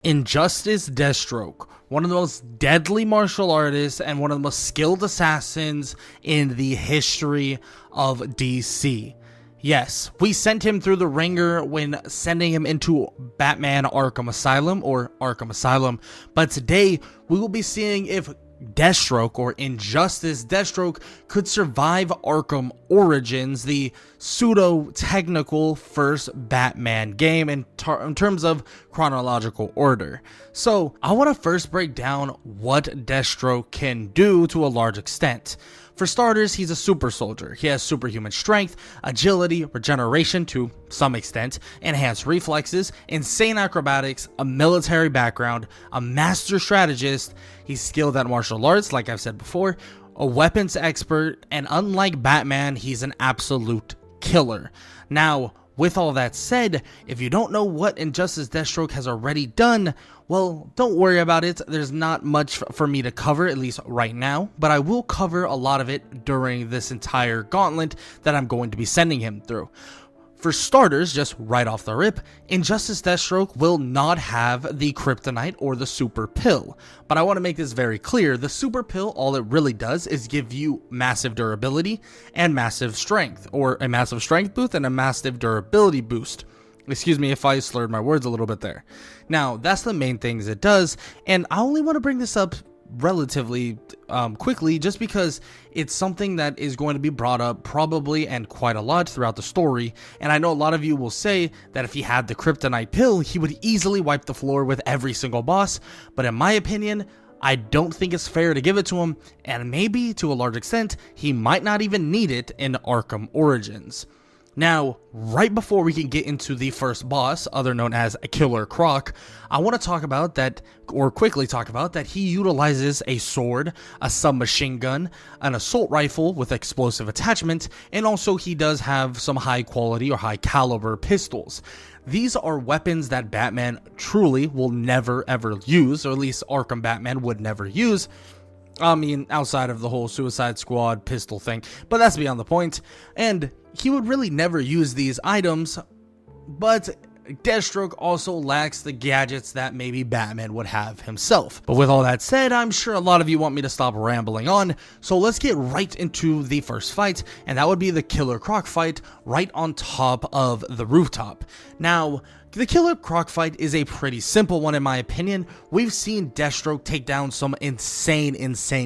Injustice Deathstroke, one of the most deadly martial artists and one of the most skilled assassins in the history of DC. Yes, we sent him through the ringer when sending him into Batman Arkham Asylum, but today we will be seeing if Deathstroke, or Injustice Deathstroke, could survive Arkham Origins, the pseudo-technical first Batman game in terms of chronological order. So, I want to first break down what Deathstroke can do to a large extent. For starters, he's a super soldier. He has superhuman strength, agility, regeneration to some extent, enhanced reflexes, insane acrobatics, a military background, a master strategist. He's skilled at martial arts, like I've said before, a weapons expert, and unlike Batman, he's an absolute killer. Now, with all that said, if you don't know what Injustice Deathstroke has already done, well, don't worry about it. There's not much for me to cover, at least right now, but I will cover a lot of it during this entire gauntlet that I'm going to be sending him through. For starters, just right off the rip, Injustice Deathstroke will not have the kryptonite or the super pill. But I want to make this very clear, the super pill, all it really does is give you massive durability and massive strength, or a massive strength boost and a massive durability boost. Excuse me if I slurred my words a little bit there. Now, that's the main things it does, and I only want to bring this up relatively quickly just because it's something that is going to be brought up probably and quite a lot throughout the story, and I know a lot of you will say that if he had the kryptonite pill he would easily wipe the floor with every single boss, but in my opinion I don't think it's fair to give it to him, and maybe to a large extent he might not even need it in Arkham Origins. Now, right before we can get into the first boss, other known as Killer Croc, I want to talk about that, or quickly talk about that he utilizes a sword, a submachine gun, an assault rifle with explosive attachment, and also he does have some high quality or high caliber pistols. These are weapons that Batman truly will never ever use, or at least Arkham Batman would never use. I mean, outside of the whole Suicide Squad pistol thing, but that's beyond the point. And he would really never use these items, but Deathstroke also lacks the gadgets that maybe Batman would have himself. But with all that said, I'm sure a lot of you want me to stop rambling on, so let's get right into the first fight, and that would be the Killer Croc fight right on top of the rooftop. Now, the Killer Croc fight is a pretty simple one in my opinion. We've seen Deathstroke take down some insane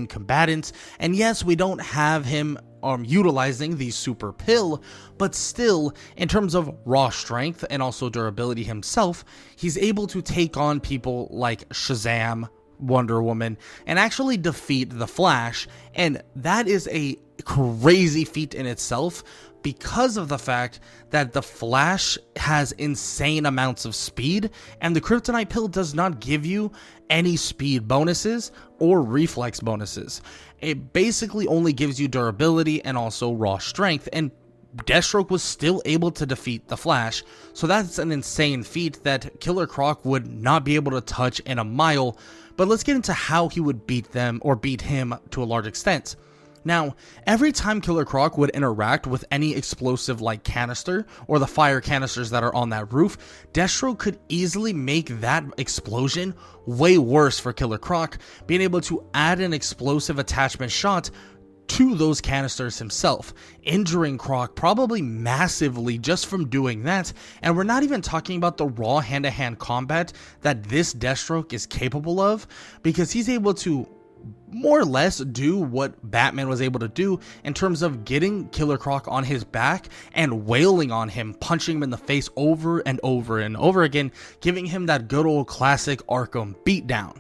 combatants, and yes, we don't have him utilizing the super pill, but still, in terms of raw strength and also durability himself, he's able to take on people like Shazam, Wonder Woman, and actually defeat the Flash, and that is a crazy feat in itself because of the fact that the Flash has insane amounts of speed, and the kryptonite pill does not give you any speed bonuses or reflex bonuses. It basically only gives you durability and also raw strength, and Deathstroke was still able to defeat the Flash, so that's an insane feat that Killer Croc would not be able to touch in a mile. But let's get into how he would beat them, or beat him to a large extent. Now, every time Killer Croc would interact with any explosive like canister, or the fire canisters that are on that roof, Deathstroke could easily make that explosion way worse for Killer Croc, being able to add an explosive attachment shot to those canisters himself, injuring Croc probably massively just from doing that. And we're not even talking about the raw hand-to-hand combat that this Deathstroke is capable of, because he's able to more or less do what Batman was able to do in terms of getting Killer Croc on his back and wailing on him, punching him in the face over and over and over again, giving him that good old classic Arkham beatdown.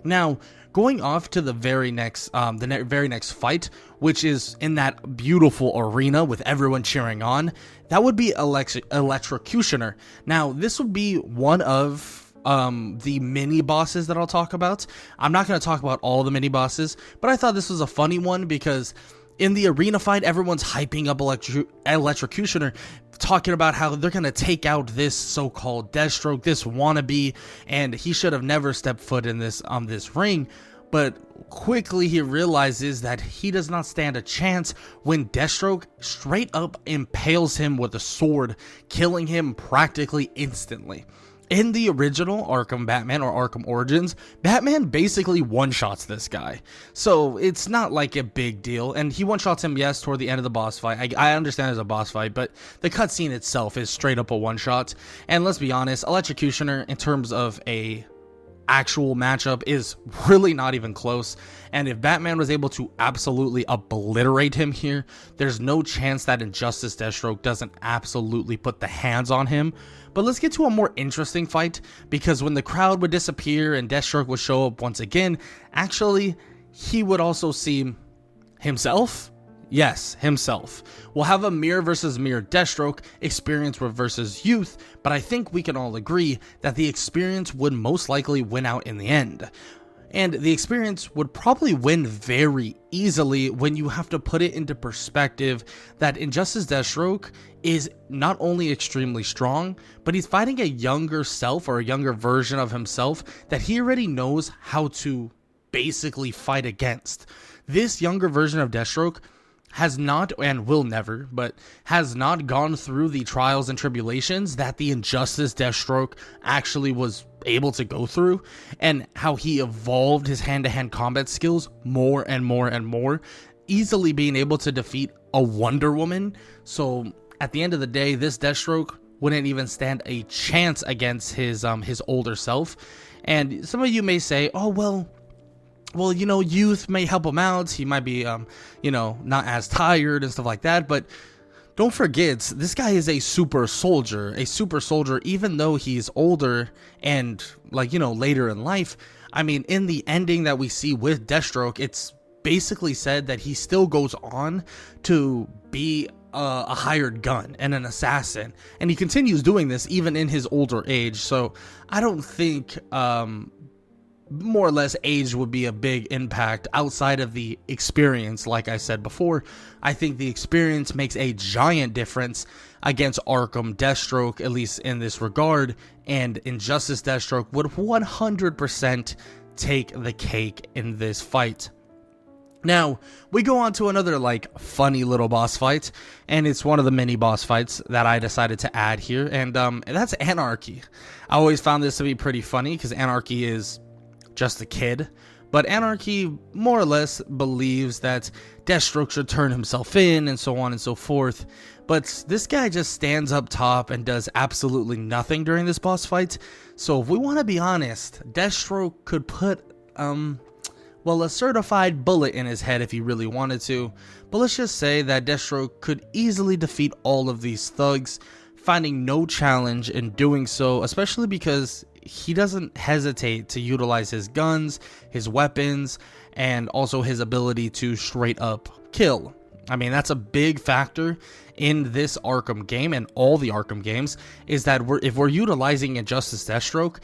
Now, going off to the very next fight, which is in that beautiful arena with everyone cheering on, that would be Electrocutioner. Now, this would be one of the mini bosses that I'll talk about. I'm not going to talk about all the mini bosses, but I thought this was a funny one because in the arena fight, everyone's hyping up Electrocutioner, talking about how they're going to take out this so-called Deathstroke, this wannabe, and he should have never stepped foot in this ring. But quickly he realizes that he does not stand a chance when Deathstroke straight up impales him with a sword, killing him practically instantly. In the original Arkham Batman or Arkham Origins, Batman basically one-shots this guy. So it's not like a big deal. And he one-shots him, yes, toward the end of the boss fight. I understand there's a boss fight, but the cutscene itself is straight up a one-shot. And let's be honest, Electrocutioner, in terms of a actual matchup, is really not even close. And if Batman was able to absolutely obliterate him here, there's no chance that Injustice Deathstroke doesn't absolutely put the hands on him. But let's get to a more interesting fight, because when the crowd would disappear and Deathstroke would show up once again, actually, he would also see himself. Yes, himself. We'll have a mirror versus mirror Deathstroke, experience versus youth, but I think we can all agree that the experience would most likely win out in the end. And the experience would probably win very easily when you have to put it into perspective that Injustice Deathstroke is not only extremely strong, but he's fighting a younger self, or a younger version of himself, that he already knows how to basically fight against. This younger version of Deathstroke has not, and will never, but has not gone through the trials and tribulations that the Injustice Deathstroke actually was able to go through, and how he evolved his hand-to-hand combat skills more and more and more, easily being able to defeat a Wonder Woman. So at the end of the day, this Deathstroke wouldn't even stand a chance against his older self. And some of you may say, oh, well, you know, youth may help him out. He might be, not as tired and stuff like that. But don't forget, this guy is a super soldier. Even though he's older and, later in life. I mean, in the ending that we see with Deathstroke, it's basically said that he still goes on to be a hired gun and an assassin. And he continues doing this even in his older age. So I don't think more or less age would be a big impact outside of the experience. Like I said before, I think the experience makes a giant difference against Arkham Deathstroke, at least in this regard, and Injustice Deathstroke would 100% take the cake in this fight. Now, we go on to another funny little boss fight, and it's one of the mini boss fights that I decided to add here, and that's Anarchy. I always found this to be pretty funny because Anarchy is just a kid, but Anarchy more or less believes that Deathstroke should turn himself in and so on and so forth. But this guy just stands up top and does absolutely nothing during this boss fight. So if we want to be honest, Deathstroke could put a certified bullet in his head if he really wanted to. But let's just say that Deathstroke could easily defeat all of these thugs, finding no challenge in doing so, especially because he doesn't hesitate to utilize his guns, his weapons, and also his ability to straight up kill. I mean, that's a big factor in this Arkham game and all the Arkham games, is that if we're utilizing Injustice Deathstroke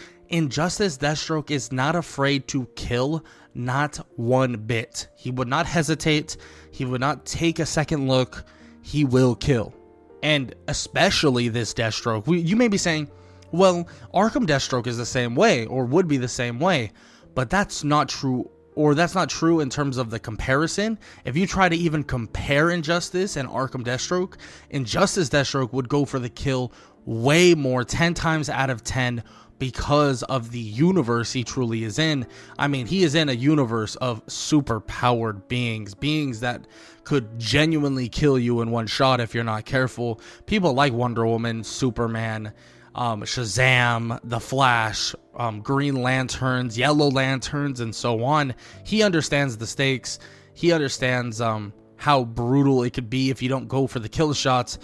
is not afraid to kill, not one bit. He would not hesitate. He would not take a second look. He will kill. And especially this Deathstroke. You may be saying, well, Arkham Deathstroke is the same way, or would be the same way, but that's not true, or that's not true in terms of the comparison. If you try to even compare Injustice and Arkham Deathstroke, Injustice Deathstroke would go for the kill way more, 10 times out of 10, because of the universe he truly is in. I mean, he is in a universe of super powered beings that could genuinely kill you in one shot if you're not careful. People like Wonder Woman, Superman, Shazam, The Flash, Green Lanterns, Yellow Lanterns, and so on. He understands the stakes. He understands how brutal it could be if you don't go for the kill shots.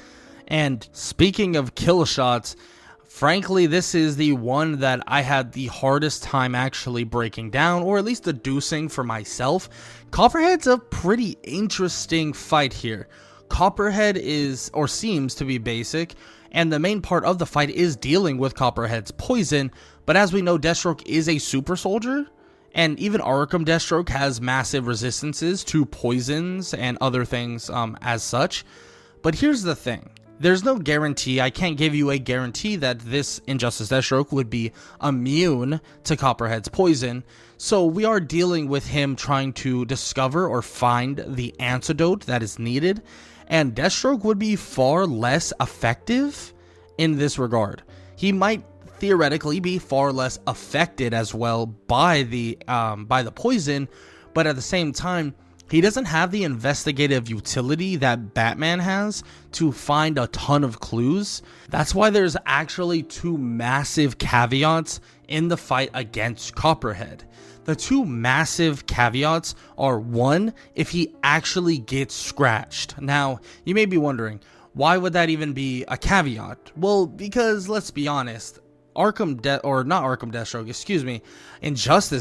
And speaking of kill shots, frankly, this is the one that I had the hardest time actually breaking down, or at least deducing for myself. Copperhead's a pretty interesting fight here. Copperhead is, or seems to be, basic, and the main part of the fight is dealing with Copperhead's poison, but as we know, Deathstroke is a super soldier, and even Arkham Deathstroke has massive resistances to poisons and other things as such. But here's the thing. There's no guarantee, I can't give you a guarantee that this Injustice Deathstroke would be immune to Copperhead's poison, so we are dealing with him trying to discover or find the antidote that is needed, and Deathstroke would be far less effective in this regard. He might theoretically be far less affected as well by the poison, but at the same time, he doesn't have the investigative utility that Batman has to find a ton of clues. That's why there's actually two massive caveats in the fight against Copperhead. The two massive caveats are, one, if he actually gets scratched. Now, you may be wondering, why would that even be a caveat? Well, because let's be honest, Injustice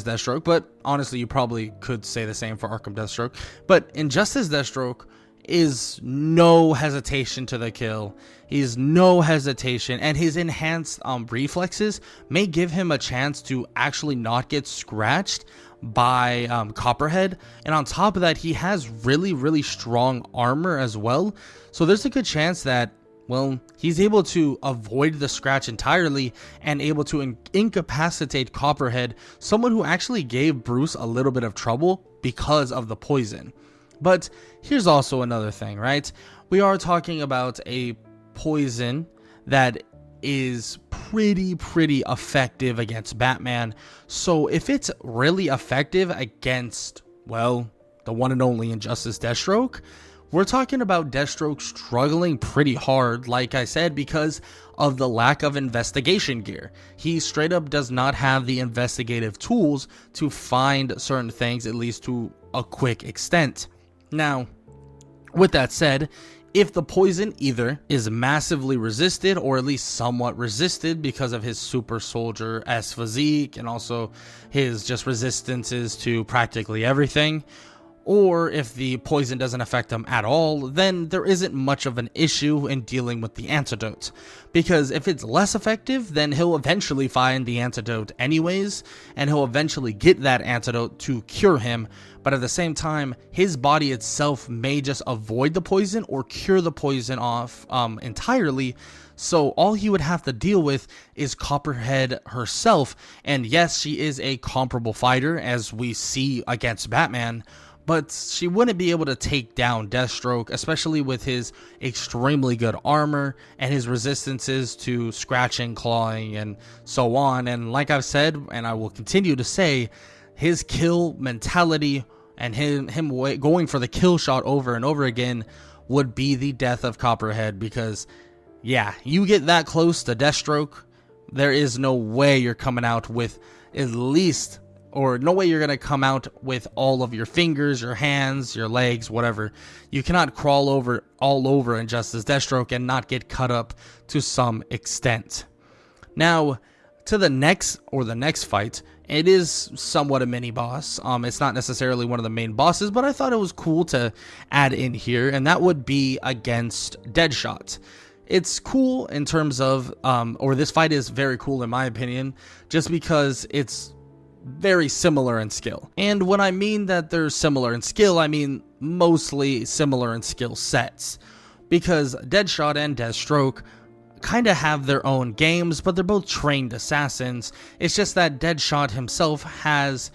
Deathstroke, but honestly, you probably could say the same for Arkham Deathstroke, but Injustice Deathstroke is no hesitation to the kill. He's no hesitation, and his enhanced reflexes may give him a chance to actually not get scratched by Copperhead, and on top of that, he has really strong armor as well, so there's a good chance that, well, he's able to avoid the scratch entirely and able to incapacitate Copperhead, someone who actually gave Bruce a little bit of trouble because of the poison. But here's also another thing, right? We are talking about a poison that is pretty effective against Batman. So if it's really effective against, well, the one and only Injustice Deathstroke, we're talking about Deathstroke struggling pretty hard, like I said, because of the lack of investigation gear. He straight up does not have the investigative tools to find certain things, at least to a quick extent. Now, with that said, if the poison either is massively resisted or at least somewhat resisted because of his super soldier-esque physique and also his just resistances to practically everything, or if the poison doesn't affect him at all, then there isn't much of an issue in dealing with the antidote. Because if it's less effective, then he'll eventually find the antidote anyways, and he'll eventually get that antidote to cure him, but at the same time, his body itself may just avoid the poison or cure the poison off entirely. So all he would have to deal with is Copperhead herself, and yes, she is a comparable fighter as we see against Batman, but she wouldn't be able to take down Deathstroke, especially with his extremely good armor and his resistances to scratching, clawing, and so on. And like I've said, and I will continue to say, his kill mentality and him going for the kill shot over and over again would be the death of Copperhead, because yeah, you get that close to Deathstroke, there is no way you're coming out with at least, or no way you're going to come out with all of your fingers, your hands, your legs, whatever. You cannot crawl all over Injustice Deathstroke and not get cut up to some extent. Now, to the next fight, it is somewhat a mini boss. It's not necessarily one of the main bosses, but I thought it was cool to add in here, and that would be against Deadshot. It's cool in terms of, or this fight is very cool in my opinion, just because it's very similar in skill. And when I mean that they're similar in skill, I mean mostly similar in skill sets, because Deadshot and Deathstroke kind of have their own games, but they're both trained assassins. It's just that Deadshot himself has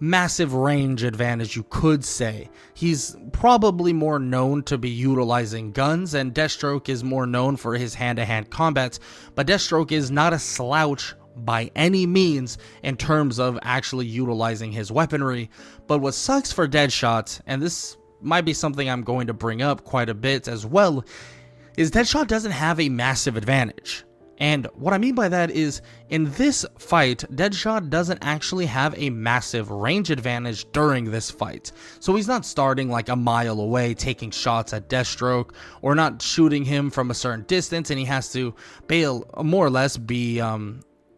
massive range advantage, you could say. He's probably more known to be utilizing guns, and Deathstroke is more known for his hand-to-hand combats, but Deathstroke is not a slouch by any means in terms of actually utilizing his weaponry. But what sucks for Deadshot, and this might be something I'm going to bring up quite a bit as well, is Deadshot doesn't have a massive advantage. And what I mean by that is, in this fight, Deadshot doesn't actually have a massive range advantage during this fight. So he's not starting like a mile away taking shots at Deathstroke, or not shooting him from a certain distance, and he has to more or less be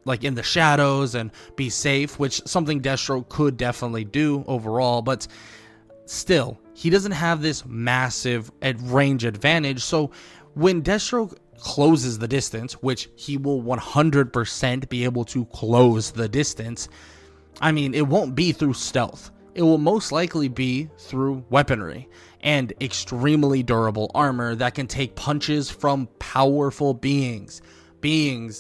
like in the shadows and be safe, which something Deathstroke could definitely do overall, but still, he doesn't have this massive range advantage. So when Deathstroke closes the distance, which he will 100% be able to close the distance, I mean, it won't be through stealth. It will most likely be through weaponry and extremely durable armor that can take punches from powerful beings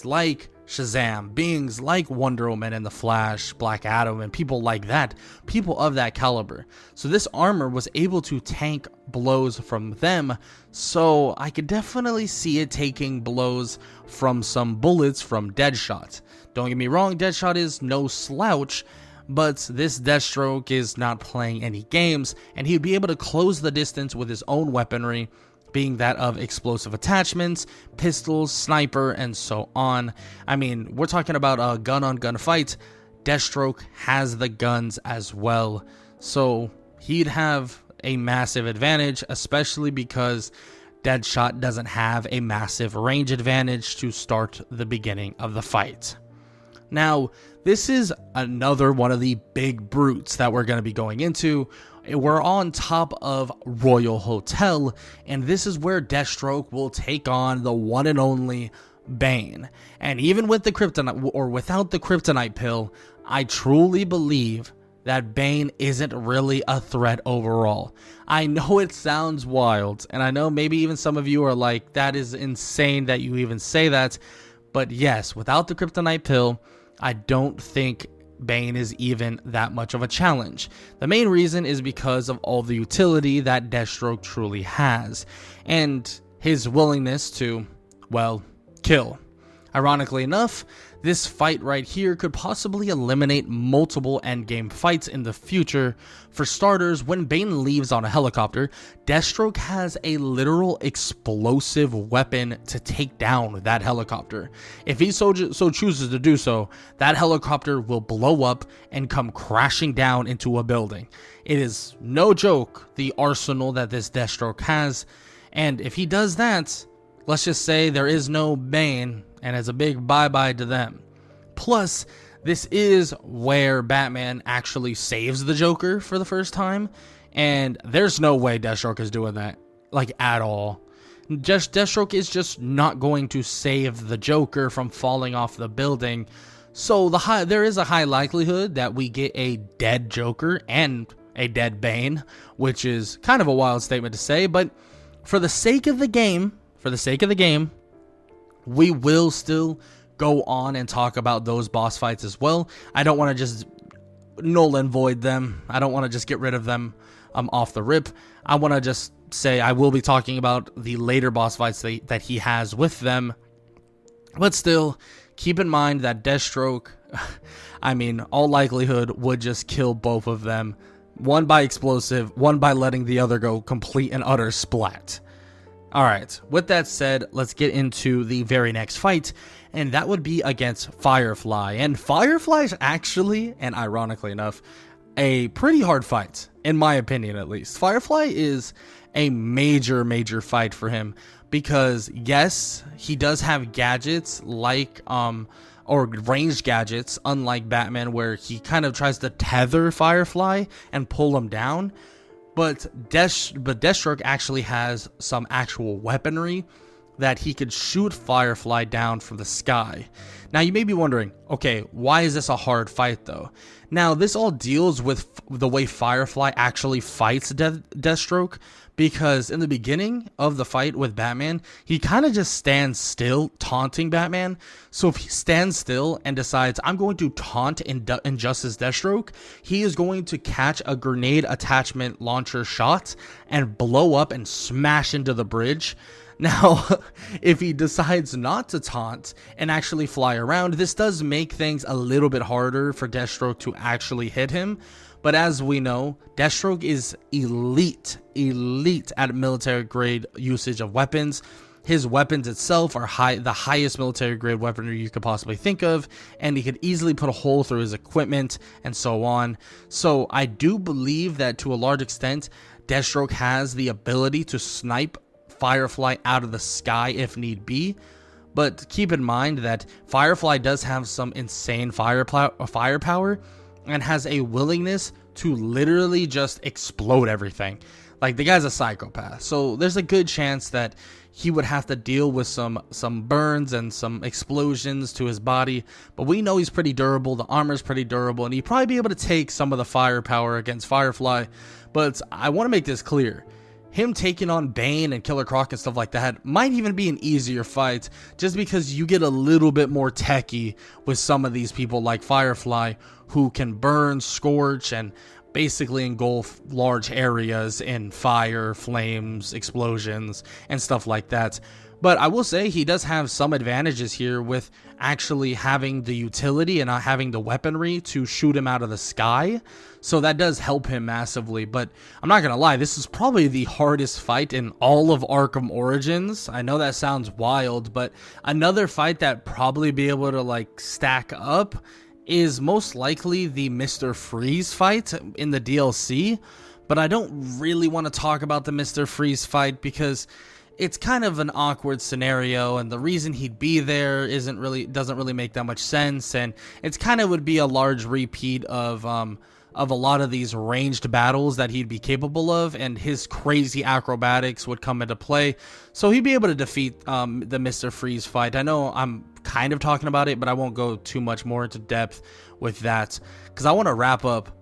like Shazam, beings like Wonder Woman and the Flash, Black Adam, and people like that, people of that caliber. So this armor was able to tank blows from them, so I could definitely see it taking blows from some bullets from Deadshot. Don't get me wrong, Deadshot is no slouch, but this Deathstroke is not playing any games, and he'd be able to close the distance with his own weaponry, being that of explosive attachments, pistols, sniper, and so on. I mean, we're talking about a gun-on-gun fight. Deathstroke has the guns as well, so he'd have a massive advantage, especially because Deadshot doesn't have a massive range advantage to start the beginning of the fight. Now, this is another one of the big brutes that we're going to be going into. We're on top of Royal Hotel, and this is where Deathstroke will take on the one and only Bane. And even with the kryptonite, or without the kryptonite pill, I truly believe that Bane isn't really a threat overall. I know it sounds wild, and I know maybe even some of you are like, that is insane that you even say that. But yes, without the kryptonite pill, I don't think Bane is even that much of a challenge. The main reason is because of all the utility that Deathstroke truly has, and his willingness to, well, kill. Ironically enough, this fight right here could possibly eliminate multiple endgame fights in the future. For starters, when Bane leaves on a helicopter, Deathstroke has a literal explosive weapon to take down that helicopter. If he so chooses to do so, that helicopter will blow up and come crashing down into a building. It is no joke, the arsenal that this Deathstroke has, and if he does that, let's just say there is no Bane, and it's a big bye-bye to them. Plus, this is where Batman actually saves the Joker for the first time, and there's no way Deathstroke is doing that, like, at all. Deathstroke is just not going to save the Joker from falling off the building, so there is a high likelihood that we get a dead Joker and a dead Bane, which is kind of a wild statement to say, but for the sake of the game, we will still go on and talk about those boss fights as well. I don't want to just null and void them. I don't want to just get rid of them off the rip. I want to just say I will be talking about the later boss fights that he has with them. But still, keep in mind that Deathstroke, I mean, all likelihood would just kill both of them. One by explosive, one by letting the other go complete and utter splat. Alright, with that said, let's get into the very next fight, and that would be against Firefly. And Firefly is actually, and ironically enough, a pretty hard fight, in my opinion at least. Firefly is a major fight for him, because yes, he does have gadgets like, or ranged gadgets, unlike Batman, where he kind of tries to tether Firefly and pull him down. But Deathstroke actually has some actual weaponry that he could shoot Firefly down from the sky. Now you may be wondering, okay, why is this a hard fight though? Now this all deals with the way Firefly actually fights Deathstroke, because in the beginning of the fight with Batman, he kind of just stands still taunting Batman. So if he stands still and decides, I'm going to taunt Injustice Deathstroke, he is going to catch a grenade attachment launcher shot and blow up and smash into the bridge. Now, if he decides not to taunt and actually fly around, this does make things a little bit harder for Deathstroke to actually hit him. But as we know, Deathstroke is elite at military grade usage of weapons. His weapons itself are the highest military grade weaponry you could possibly think of, and he could easily put a hole through his equipment and so on. So I do believe that to a large extent, Deathstroke has the ability to snipe Firefly out of the sky if need be. But keep in mind that Firefly does have some insane firepower and has a willingness to literally just explode everything. Like, the guy's a psychopath, so there's a good chance that he would have to deal with some burns and some explosions to his body, but we know he's pretty durable, the armor's pretty durable, and he'd probably be able to take some of the firepower against Firefly. But I want to make this clear. him taking on Bane and Killer Croc and stuff like that might even be an easier fight, just because you get a little bit more techy with some of these people like Firefly, who can burn, scorch, and basically engulf large areas in fire, flames, explosions, and stuff like that. But I will say he does have some advantages here with actually having the utility and not having the weaponry to shoot him out of the sky. So that does help him massively. But I'm not going to lie, this is probably the hardest fight in all of Arkham Origins. I know that sounds wild, but another fight that probably be able to like stack up is most likely the Mr. Freeze fight in the DLC. But I don't really want to talk about the Mr. Freeze fight because it's kind of an awkward scenario, and the reason he'd be there doesn't really make that much sense, and it's kind of would be a large repeat of a lot of these ranged battles that he'd be capable of, and his crazy acrobatics would come into play. So he'd be able to defeat the Mr. Freeze fight. I know I'm kind of talking about it, but I won't go too much more into depth with that because I want to wrap up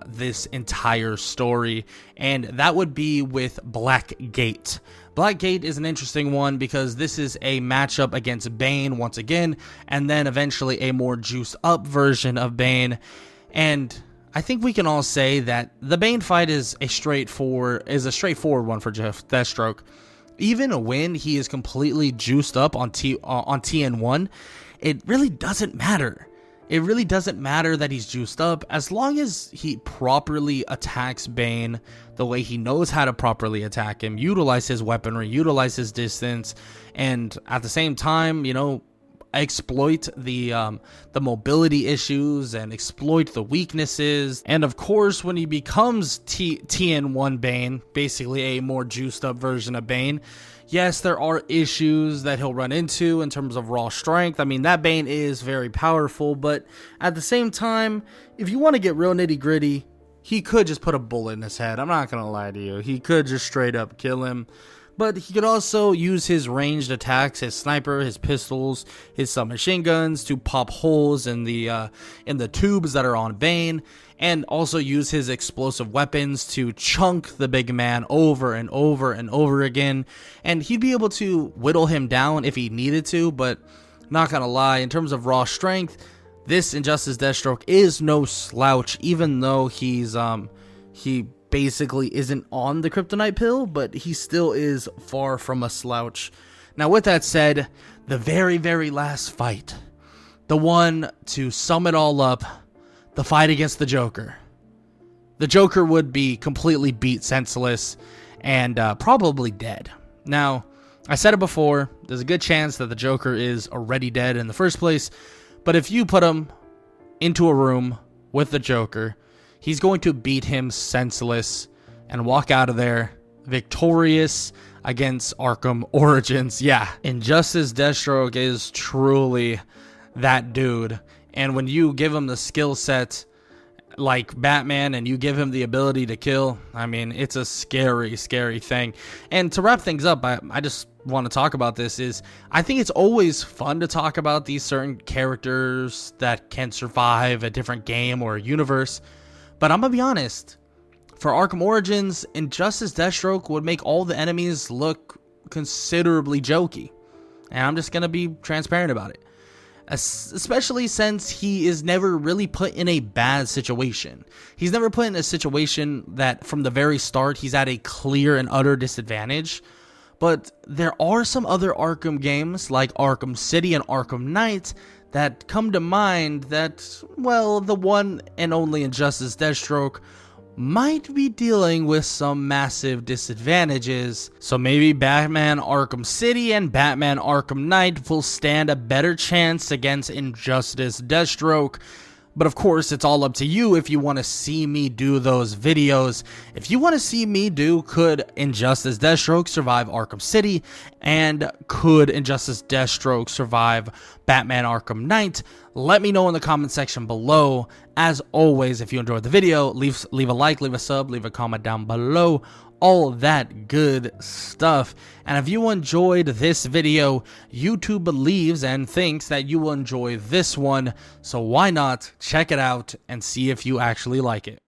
this entire story, and that would be with Blackgate. Blackgate is an interesting one because this is a matchup against Bane once again, and then eventually a more juiced up version of Bane. And I think we can all say that the Bane fight is a straightforward one for Deathstroke. Even when he is completely juiced up on TN1, it really doesn't matter. It really doesn't matter that he's juiced up as long as he properly attacks Bane the way he knows how to properly attack him, utilize his weaponry, utilize his distance, and at the same time, you know, exploit the mobility issues and exploit the weaknesses. And of course, when he becomes TN1 Bane, basically a more juiced up version of Bane, yes, there are issues that he'll run into in terms of raw strength. I mean, that Bane is very powerful, but at the same time, if you want to get real nitty gritty, he could just put a bullet in his head. I'm not going to lie to you. He could just straight up kill him. But he could also use his ranged attacks, his sniper, his pistols, his submachine guns to pop holes in the tubes that are on Bane, and also use his explosive weapons to chunk the big man over and over and over again. And he'd be able to whittle him down if he needed to, but not gonna lie, in terms of raw strength, this Injustice Deathstroke is no slouch, even though he basically isn't on the kryptonite pill, but he still is far from a slouch. Now, with that said, the very, very last fight, the one to sum it all up, the fight against the Joker. The Joker would be completely beat senseless and probably dead. Now, I said it before, there's a good chance that the Joker is already dead in the first place, but if you put him into a room with the Joker, he's going to beat him senseless and walk out of there victorious against Arkham Origins. Yeah, Injustice Deathstroke is truly that dude. And when you give him the skill set like Batman and you give him the ability to kill, I mean, it's a scary, scary thing. And to wrap things up, I just want to talk about this is I think it's always fun to talk about these certain characters that can survive a different game or a universe. But I'm going to be honest, for Arkham Origins, Injustice Deathstroke would make all the enemies look considerably jokey. And I'm just going to be transparent about it. Especially since he is never really put in a bad situation. He's never put in a situation that from the very start he's at a clear and utter disadvantage. But there are some other Arkham games like Arkham City and Arkham Knight that come to mind that, well, the one and only Injustice Deathstroke might be dealing with some massive disadvantages. So maybe Batman Arkham City and Batman Arkham Knight will stand a better chance against Injustice Deathstroke. But of course, it's all up to you if you want to see me do those videos. If you want to see me do, could Injustice Deathstroke survive Arkham City? And could Injustice Deathstroke survive Batman Arkham Knight? Let me know in the comment section below. As always, if you enjoyed the video, leave a like, leave a sub, leave a comment down below. All that good stuff. And if you enjoyed this video, YouTube believes and thinks that you will enjoy this one. So why not check it out and see if you actually like it.